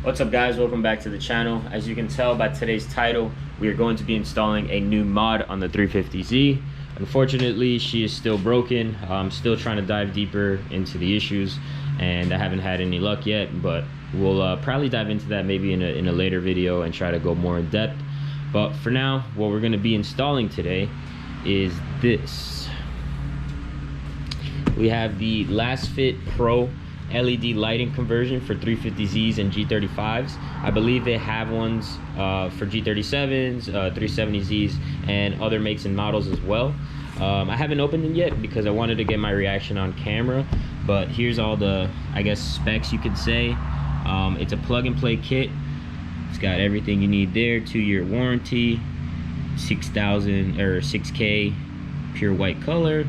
What's up guys, welcome back to the channel. As you can tell by today's title, we are going to be installing a new mod on the 350Z. Unfortunately, she is still broken. I'm still trying to dive deeper into the issues and I haven't had any luck yet, but we'll probably dive into that maybe in a later video and try to go more in depth. But for now, what we're going to be installing today is this. We have the Lasfit Pro LED lighting conversion for 350Zs and G35s. I believe they have ones for G37s, 370Zs, and other makes and models as well. I haven't opened them yet because I wanted to get my reaction on camera, but here's all the, I guess, specs you could say. It's a plug and play kit. It's got everything you need there. 2-year warranty, 6,000 or 6K pure white color.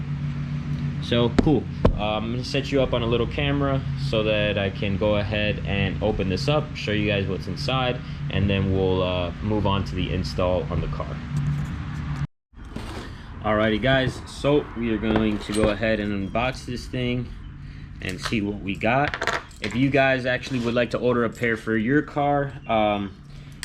So cool. I'm gonna set you up on a little camera so that I can go ahead and open this up, show you guys what's inside, and then we'll move on to the install on the car. Alrighty guys, so we are going to go ahead and unbox this thing and see what we got. If you guys actually would like to order a pair for your car,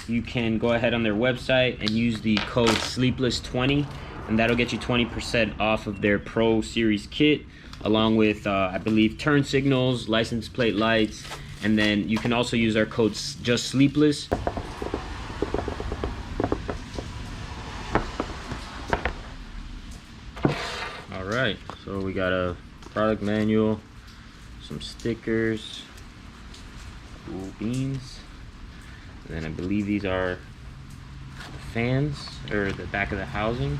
you can go ahead on their website and use the code Sleepless20, and that'll get you 20% off of their Pro Series kit, along with I believe turn signals, license plate lights, and then you can also use our code just Sleepless. All right, so we got a product manual, some stickers, cool beans, and then I believe these are fans, or the back of the housing.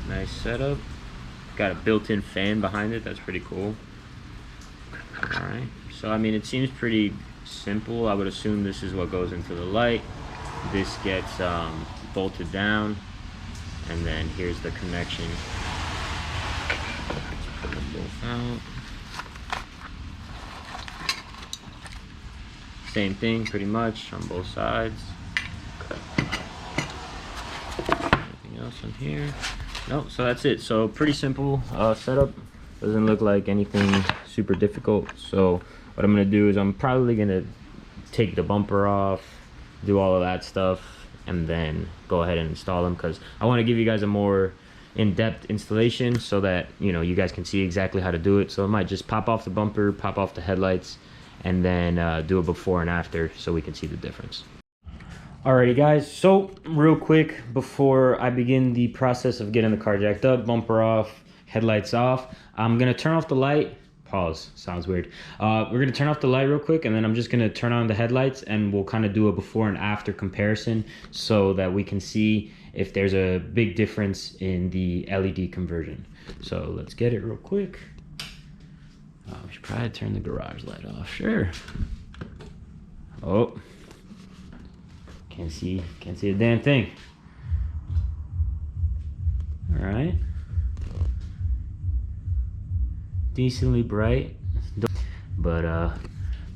Nice setup. Got a built-in fan behind it. That's pretty cool. All right, so I mean, it seems pretty simple. I would assume this is what goes into the light. This gets bolted down, and then here's the connection. Let's pull them both out. Same thing pretty much on both sides. Anything else on here? No, so that's it. So pretty simple setup. Doesn't look like anything super difficult. So what I'm gonna do is I'm probably gonna take the bumper off, do all of that stuff, and then go ahead and install them, because I want to give you guys a more in-depth installation so that you guys can see exactly how to do it. So I might just pop off the bumper, pop off the headlights, and then do a before and after so we can see the difference. Alrighty guys, so real quick before I begin the process of getting the car jacked up, bumper off, headlights off, I'm gonna turn off the light. Pause, sounds weird. We're gonna turn off the light real quick, and then I'm just gonna turn on the headlights, and we'll kind of do a before and after comparison so that we can see if there's a big difference in the LED conversion. So let's get it real quick. We should probably turn the garage light off. Sure. Oh, can't see a damn thing. All right, decently bright, but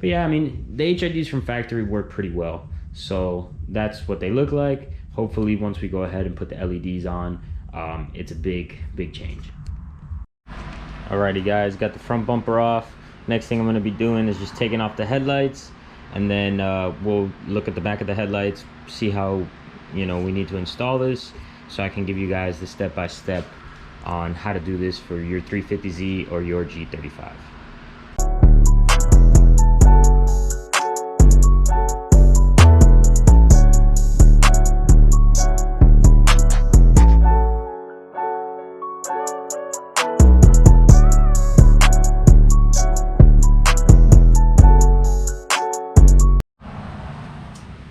yeah, I mean, the HIDs from factory work pretty well, so that's what they look like. Hopefully once we go ahead and put the LEDs on, it's a big change. Alrighty guys, got the front bumper off. Next thing I'm going to be doing is just taking off the headlights, and then we'll look at the back of the headlights, see how we need to install this, so I can give you guys the step-by-step on how to do this for your 350Z or your G35.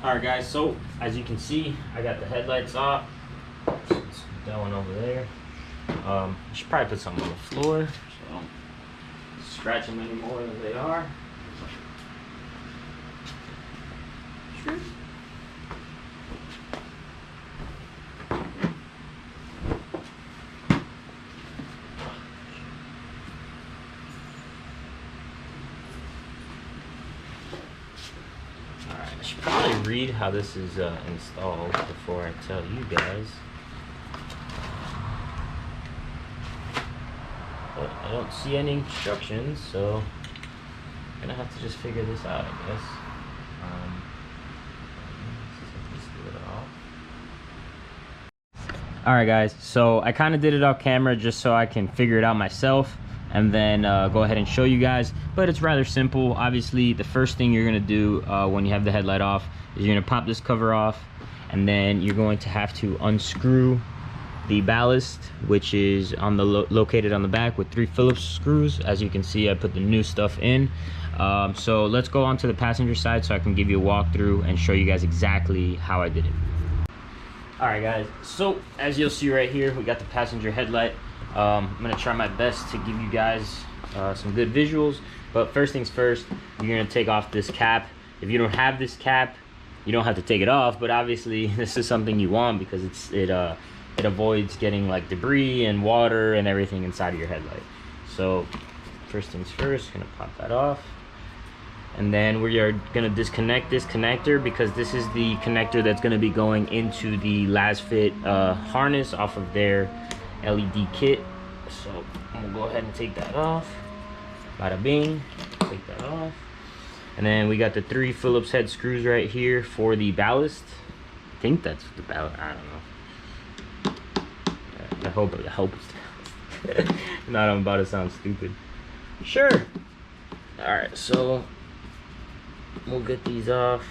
Alright guys, so as you can see, I got the headlights off. That one over there. I should probably put something on the floor so I don't scratch them any more than they are. Sure. I should probably read how this is installed before I tell you guys. But I don't see any instructions, so gonna have to just figure this out, I guess. Alright guys, so I kind of did it off camera just so I can figure it out myself and then go ahead and show you guys, but it's rather simple. Obviously the first thing you're gonna do when you have the headlight off is you're gonna pop this cover off, and then you're going to have to unscrew the ballast, which is on the located on the back with 3 Phillips screws. As you can see, I put the new stuff in. So let's go on to the passenger side so I can give you a walkthrough and show you guys exactly how I did it. Alright guys, so as you'll see right here, we got the passenger headlight. I'm gonna try my best to give you guys some good visuals, but first things first, you're gonna take off this cap. If you don't have this cap, you don't have to take it off, but obviously this is something you want because it avoids getting like debris and water and everything inside of your headlight. So first things first, gonna pop that off. And then we are gonna disconnect this connector because this is the connector that's gonna be going into the Lasfit harness off of their LED kit. So I'm gonna go ahead and take that off. Bada bing, take that off. And then we got the 3 Phillips head screws right here for the ballast. I think that's the ballast, I don't know. I hope it helps. Not, I'm about to sound stupid. Sure. Alright, so we'll get these off.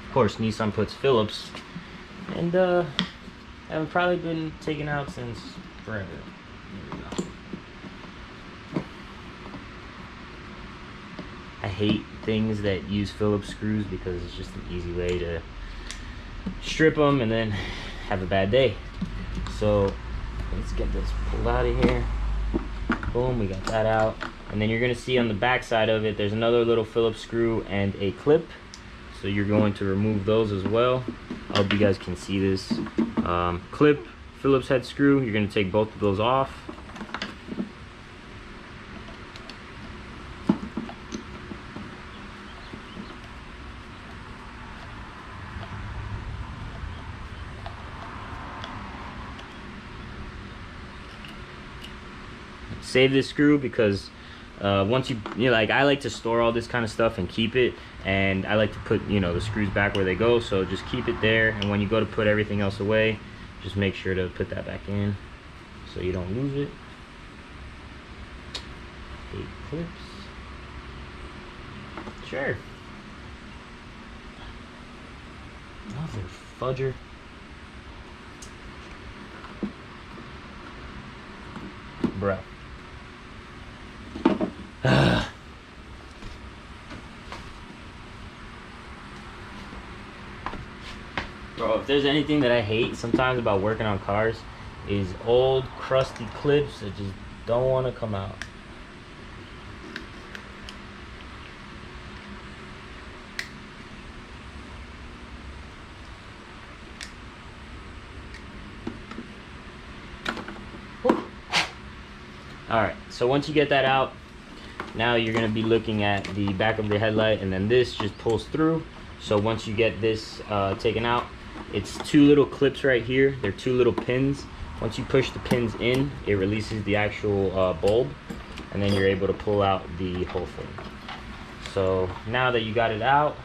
Of course, Nissan puts Phillips, and haven't probably been taken out since forever. I hate things that use Phillips screws because it's just an easy way to strip them and then have a bad day. So let's get this pulled out of here. Boom, we got that out. And then you're gonna see on the back side of it, there's another little Phillips screw and a clip. So you're going to remove those as well. I hope you guys can see this. Clip, Phillips head screw, you're gonna take both of those off. Save this screw because once you know, like, I like to store all this kind of stuff and keep it, and I like to put, you know, the screws back where they go, so just keep it there, and when you go to put everything else away, just make sure to put that back in so you don't lose it. 8 clips. Sure. Mother fudger. Bruh. Bro, if there's anything that I hate sometimes about working on cars, is old crusty clips that just don't want to come out. Alright, so once you get that out, now you're going to be looking at the back of the headlight, and then this just pulls through. So once you get this taken out, it's 2 little clips right here. They're 2 little pins. Once you push the pins in, it releases the actual bulb, and then you're able to pull out the whole thing. So now that you got it out,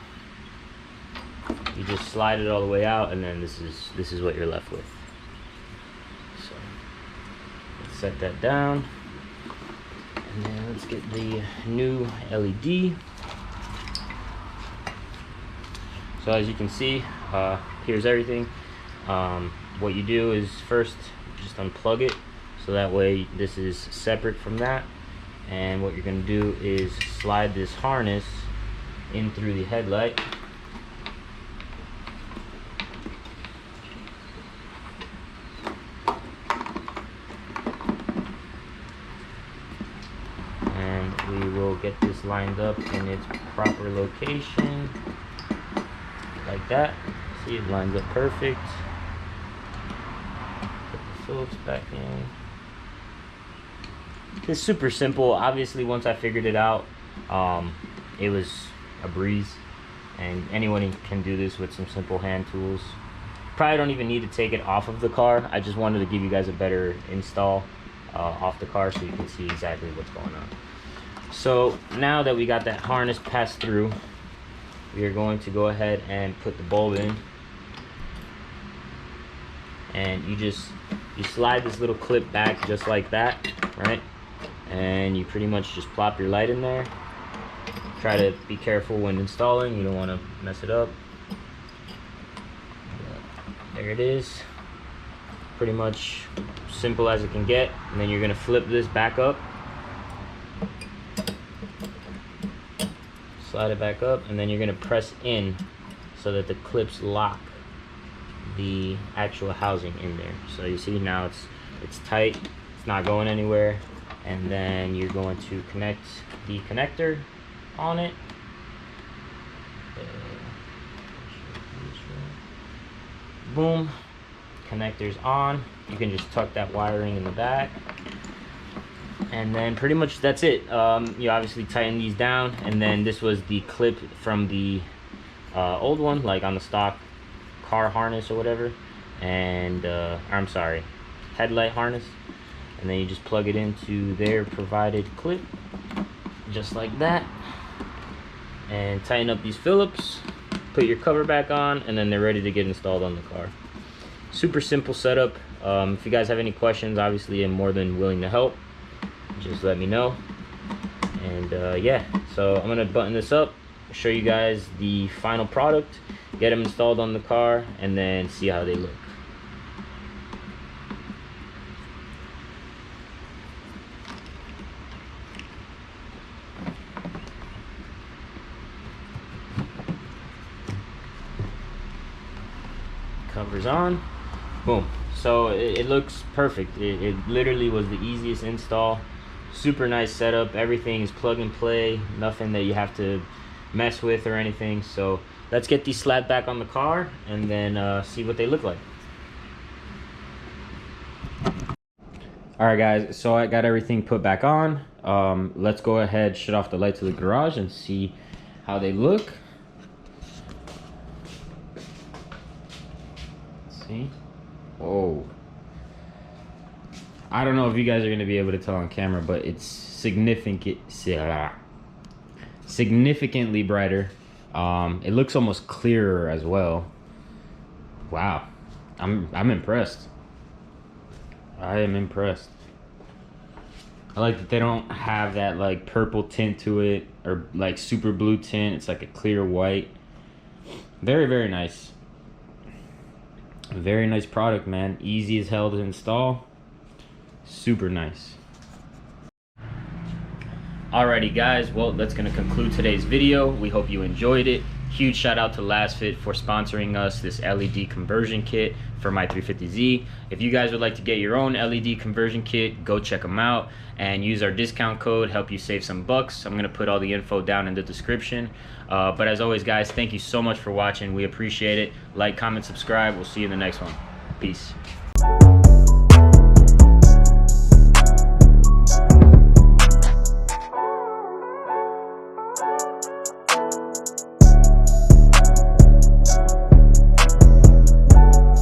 you just slide it all the way out, and then this is what you're left with. So let's set that down. And then let's get the new LED. So as you can see, here's everything. What you do is first just unplug it, so that way this is separate from that. And what you're going to do is slide this harness in through the headlight. We will get this lined up in its proper location, like that. See, it lines up perfect. Put the Phillips back in. It's super simple. Obviously, once I figured it out, it was a breeze, and anyone can do this with some simple hand tools. Probably don't even need to take it off of the car. I just wanted to give you guys a better install off the car so you can see exactly what's going on. So now that we got that harness passed through, we are going to go ahead and put the bulb in. And you slide this little clip back just like that, right? And you pretty much just plop your light in there. Try to be careful when installing, you don't want to mess it up. There it is. Pretty much simple as it can get. And then you're going to flip this back up. Slide it back up, and then you're going to press in so that the clips lock the actual housing in there. So you see now it's tight, it's not going anywhere. And then you're going to connect the connector on it. Boom, connector's on. You can just tuck that wiring in the back, and then pretty much that's it. You obviously tighten these down, and then this was the clip from the old one, like on the stock car harness or whatever, and I'm sorry, headlight harness. And then you just plug it into their provided clip, just like that, and tighten up these Phillips, put your cover back on, and then they're ready to get installed on the car. Super simple setup. If you guys have any questions, obviously I'm more than willing to help. Just let me know. And yeah, so I'm gonna button this up, show you guys the final product, get them installed on the car, and then see how they look. Covers on, boom. So it looks perfect. It literally was the easiest install. Super nice setup. Everything is plug and play, nothing that you have to mess with or anything. So let's get these slapped back on the car and then see what they look like. All right guys, so I got everything put back on. Let's go ahead, shut off the lights of the garage and see how they look. See? Oh, I don't know if you guys are gonna be able to tell on camera, but it's significantly brighter. It looks almost clearer as well. Wow, I'm impressed. I am impressed. I like that they don't have that like purple tint to it or like super blue tint. It's like a clear white. Very, very nice. Very nice product, man. Easy as hell to install. Super nice. Alrighty guys, well, that's gonna conclude today's video. We hope you enjoyed it. Huge shout out to Lasfit for sponsoring us this LED conversion kit for my 350Z. If you guys would like to get your own LED conversion kit, go check them out and use our discount code, help you save some bucks. I'm gonna put all the info down in the description. But as always guys, thank you so much for watching. We appreciate it. Like, comment, subscribe. We'll see you in the next one. Peace.